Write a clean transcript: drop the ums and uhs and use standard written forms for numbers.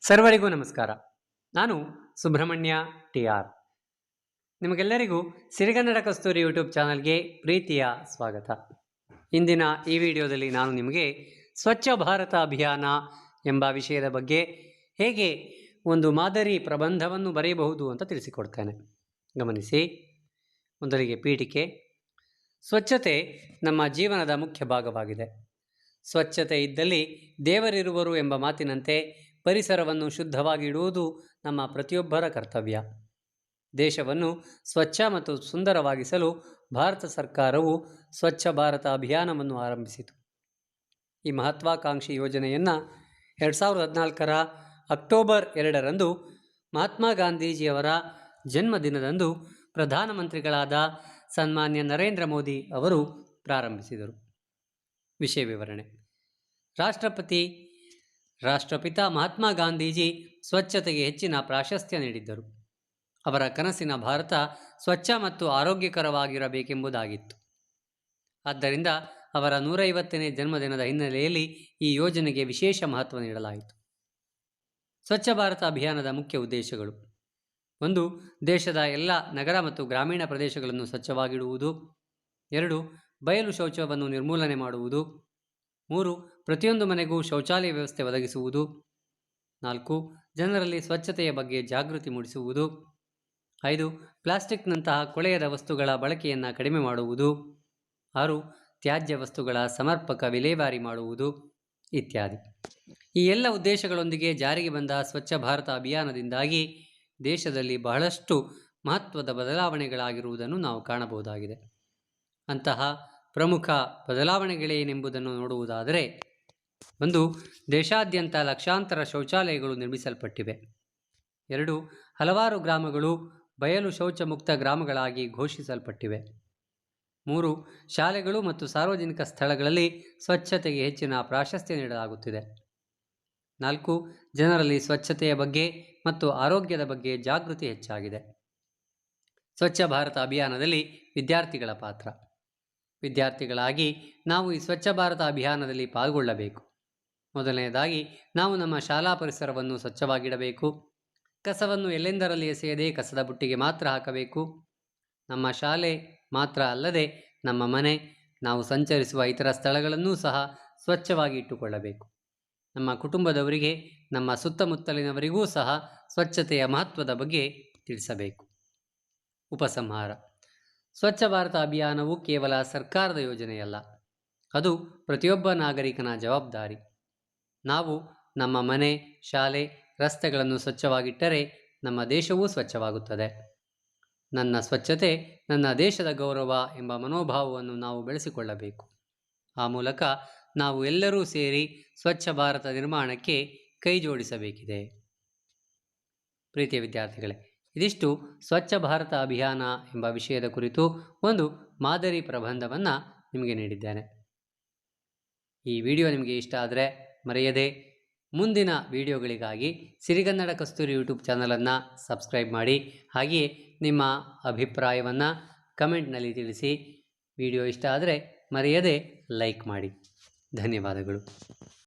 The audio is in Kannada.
ಸರ್ವರಿಗೂ ನಮಸ್ಕಾರ. ನಾನು ಸುಬ್ರಹ್ಮಣ್ಯ ಟಿ ಆರ್. ನಿಮಗೆಲ್ಲರಿಗೂ ಸಿರಿಗನ್ನಡ ಕಸ್ತೂರಿ ಯೂಟ್ಯೂಬ್ ಚಾನಲ್ಗೆ ಪ್ರೀತಿಯ ಸ್ವಾಗತ. ಇಂದಿನ ಈ ವಿಡಿಯೋದಲ್ಲಿ ನಾನು ನಿಮಗೆ ಸ್ವಚ್ಛ ಭಾರತ ಅಭಿಯಾನ ಎಂಬ ವಿಷಯದ ಬಗ್ಗೆ ಹೇಗೆ ಒಂದು ಮಾದರಿ ಪ್ರಬಂಧವನ್ನು ಬರೆಯಬಹುದು ಅಂತ ತಿಳಿಸಿಕೊಡ್ತೇನೆ. ಗಮನಿಸಿ. ಮೊದಲಿಗೆ ಪೀಠಿಕೆ. ಸ್ವಚ್ಛತೆ ನಮ್ಮ ಜೀವನದ ಮುಖ್ಯ ಭಾಗವಾಗಿದೆ. ಸ್ವಚ್ಛತೆ ಇದ್ದಲ್ಲಿ ದೇವರಿರುವರು ಎಂಬ ಮಾತಿನಂತೆ ಪರಿಸರವನ್ನು ಶುದ್ಧವಾಗಿ ಇಡುವುದು ನಮ್ಮ ಪ್ರತಿಯೊಬ್ಬರ ಕರ್ತವ್ಯ. ದೇಶವನ್ನು ಸ್ವಚ್ಛ ಮತ್ತು ಸುಂದರವಾಗಿಸಲು ಭಾರತ ಸರ್ಕಾರವು ಸ್ವಚ್ಛ ಭಾರತ ಅಭಿಯಾನವನ್ನು ಆರಂಭಿಸಿತು. ಈ ಮಹತ್ವಾಕಾಂಕ್ಷಿ ಯೋಜನೆಯನ್ನು 2014ರ ಅಕ್ಟೋಬರ್ 2ರಂದು ಮಹಾತ್ಮ ಗಾಂಧೀಜಿಯವರ ಜನ್ಮದಿನದಂದು ಪ್ರಧಾನಮಂತ್ರಿಗಳಾದ ಸನ್ಮಾನ್ಯ ನರೇಂದ್ರ ಮೋದಿ ಅವರು ಪ್ರಾರಂಭಿಸಿದರು. ವಿಷಯ ವಿವರಣೆ. ರಾಷ್ಟ್ರಪಿತ ಮಹಾತ್ಮ ಗಾಂಧೀಜಿ ಸ್ವಚ್ಛತೆಗೆ ಹೆಚ್ಚಿನ ಪ್ರಾಶಸ್ತ್ಯ ನೀಡಿದ್ದರು. ಅವರ ಕನಸಿನ ಭಾರತ ಸ್ವಚ್ಛ ಮತ್ತು ಆರೋಗ್ಯಕರವಾಗಿರಬೇಕೆಂಬುದಾಗಿತ್ತು. ಆದ್ದರಿಂದ ಅವರ 150ನೇ ಜನ್ಮದಿನದ ಹಿನ್ನೆಲೆಯಲ್ಲಿ ಈ ಯೋಜನೆಗೆ ವಿಶೇಷ ಮಹತ್ವ ನೀಡಲಾಯಿತು. ಸ್ವಚ್ಛ ಭಾರತ ಅಭಿಯಾನದ ಮುಖ್ಯ ಉದ್ದೇಶಗಳು: 1. ದೇಶದ ಎಲ್ಲ ನಗರ ಮತ್ತು ಗ್ರಾಮೀಣ ಪ್ರದೇಶಗಳನ್ನು ಸ್ವಚ್ಛವಾಗಿಡುವುದು. 2. ಬಯಲು ಶೌಚವನ್ನು ನಿರ್ಮೂಲನೆ ಮಾಡುವುದು. 3. ಪ್ರತಿಯೊಂದು ಮನೆಗೂ ಶೌಚಾಲಯ ವ್ಯವಸ್ಥೆ ಒದಗಿಸುವುದು. 4. ಜನರಲ್ಲಿ ಸ್ವಚ್ಛತೆಯ ಬಗ್ಗೆ ಜಾಗೃತಿ ಮೂಡಿಸುವುದು. 5. ಪ್ಲಾಸ್ಟಿಕ್ನಂತಹ ಕೊಳೆಯದ ವಸ್ತುಗಳ ಬಳಕೆಯನ್ನು ಕಡಿಮೆ ಮಾಡುವುದು. 6. ತ್ಯಾಜ್ಯ ವಸ್ತುಗಳ ಸಮರ್ಪಕ ವಿಲೇವಾರಿ ಮಾಡುವುದು ಇತ್ಯಾದಿ. ಈ ಎಲ್ಲ ಉದ್ದೇಶಗಳೊಂದಿಗೆ ಜಾರಿಗೆ ಬಂದ ಸ್ವಚ್ಛ ಭಾರತ ಅಭಿಯಾನದಿಂದಾಗಿ ದೇಶದಲ್ಲಿ ಬಹಳಷ್ಟು ಮಹತ್ವದ ಬದಲಾವಣೆಗಳಾಗಿರುವುದನ್ನು ನಾವು ಕಾಣಬಹುದಾಗಿದೆ. ಅಂತಹ ಪ್ರಮುಖ ಬದಲಾವಣೆಗಳೇನೆಂಬುದನ್ನು ನೋಡುವುದಾದರೆ, 1. ದೇಶಾದ್ಯಂತ ಲಕ್ಷಾಂತರ ಶೌಚಾಲಯಗಳು ನಿರ್ಮಿಸಲ್ಪಟ್ಟಿವೆ. 2. ಹಲವಾರು ಗ್ರಾಮಗಳು ಬಯಲು ಶೌಚ ಮುಕ್ತ ಗ್ರಾಮಗಳಾಗಿ ಘೋಷಿಸಲ್ಪಟ್ಟಿವೆ. 3. ಶಾಲೆಗಳು ಮತ್ತು ಸಾರ್ವಜನಿಕ ಸ್ಥಳಗಳಲ್ಲಿ ಸ್ವಚ್ಛತೆಗೆ ಹೆಚ್ಚಿನ ಪ್ರಾಶಸ್ತ್ಯ ನೀಡಲಾಗುತ್ತಿದೆ. 4. ಜನರಲ್ಲಿ ಸ್ವಚ್ಛತೆಯ ಬಗ್ಗೆ ಮತ್ತು ಆರೋಗ್ಯದ ಬಗ್ಗೆ ಜಾಗೃತಿ ಹೆಚ್ಚಾಗಿದೆ. ಸ್ವಚ್ಛ ಭಾರತ ಅಭಿಯಾನದಲ್ಲಿ ವಿದ್ಯಾರ್ಥಿಗಳ ಪಾತ್ರ. ವಿದ್ಯಾರ್ಥಿಗಳಾಗಿ ನಾವು ಈ ಸ್ವಚ್ಛ ಭಾರತ ಅಭಿಯಾನದಲ್ಲಿ ಪಾಲ್ಗೊಳ್ಳಬೇಕು. ಮೊದಲನೆಯದಾಗಿ ನಾವು ನಮ್ಮ ಶಾಲಾ ಪರಿಸರವನ್ನು ಸ್ವಚ್ಛವಾಗಿಡಬೇಕು. ಕಸವನ್ನು ಎಲ್ಲೆಂದರಲ್ಲಿ ಎಸೆಯದೆ ಕಸದ ಬುಟ್ಟಿಗೆ ಮಾತ್ರ ಹಾಕಬೇಕು. ನಮ್ಮ ಶಾಲೆ ಮಾತ್ರ ಅಲ್ಲದೆ ನಮ್ಮ ಮನೆ, ನಾವು ಸಂಚರಿಸುವ ಇತರ ಸ್ಥಳಗಳನ್ನೂ ಸಹ ಸ್ವಚ್ಛವಾಗಿ ಇಟ್ಟುಕೊಳ್ಳಬೇಕು. ನಮ್ಮ ಕುಟುಂಬದವರಿಗೆ, ನಮ್ಮ ಸುತ್ತಮುತ್ತಲಿನವರಿಗೂ ಸಹ ಸ್ವಚ್ಛತೆಯ ಮಹತ್ವದ ಬಗ್ಗೆ ತಿಳಿಸಬೇಕು. ಉಪಸಂಹಾರ. ಸ್ವಚ್ಛ ಭಾರತ ಅಭಿಯಾನವು ಕೇವಲ ಸರ್ಕಾರದ ಯೋಜನೆಯಲ್ಲ, ಅದು ಪ್ರತಿಯೊಬ್ಬ ನಾಗರಿಕನ ಜವಾಬ್ದಾರಿ. ನಾವು ನಮ್ಮ ಮನೆ, ಶಾಲೆ, ರಸ್ತೆಗಳನ್ನು ಸ್ವಚ್ಛವಾಗಿಟ್ಟರೆ ನಮ್ಮ ದೇಶವೂ ಸ್ವಚ್ಛವಾಗುತ್ತದೆ. ನನ್ನ ಸ್ವಚ್ಛತೆ ನನ್ನ ದೇಶದ ಗೌರವ ಎಂಬ ಮನೋಭಾವವನ್ನು ನಾವು ಬೆಳೆಸಿಕೊಳ್ಳಬೇಕು. ಆ ಮೂಲಕ ನಾವು ಎಲ್ಲರೂ ಸೇರಿ ಸ್ವಚ್ಛ ಭಾರತ ನಿರ್ಮಾಣಕ್ಕೆ ಕೈ ಜೋಡಿಸಬೇಕಿದೆ. ಪ್ರೀತಿಯ ವಿದ್ಯಾರ್ಥಿಗಳೇ, ಇದಿಷ್ಟು ಸ್ವಚ್ಛ ಭಾರತ ಅಭಿಯಾನ ಎಂಬ ವಿಷಯದ ಕುರಿತು ಒಂದು ಮಾದರಿ ಪ್ರಬಂಧವನ್ನು ನಿಮಗೆ ನೀಡಿದ್ದೇನೆ. ಈ ವಿಡಿಯೋ ನಿಮಗೆ ಇಷ್ಟ ಆದರೆ ಮರೆಯದೆ ಮುಂದಿನ ವಿಡಿಯೋಗಳಿಗಾಗಿ ಸಿರಿಗನ್ನಡ ಕಸ್ತೂರಿ ಯೂಟ್ಯೂಬ್ ಚಾನಲನ್ನು ಸಬ್ಸ್ಕ್ರೈಬ್ ಮಾಡಿ. ಹಾಗೆಯೇ ನಿಮ್ಮ ಅಭಿಪ್ರಾಯವನ್ನು ಕಮೆಂಟ್ನಲ್ಲಿ ತಿಳಿಸಿ. ವಿಡಿಯೋ ಇಷ್ಟ ಆದರೆ ಮರೆಯದೆ ಲೈಕ್ ಮಾಡಿ. ಧನ್ಯವಾದಗಳು.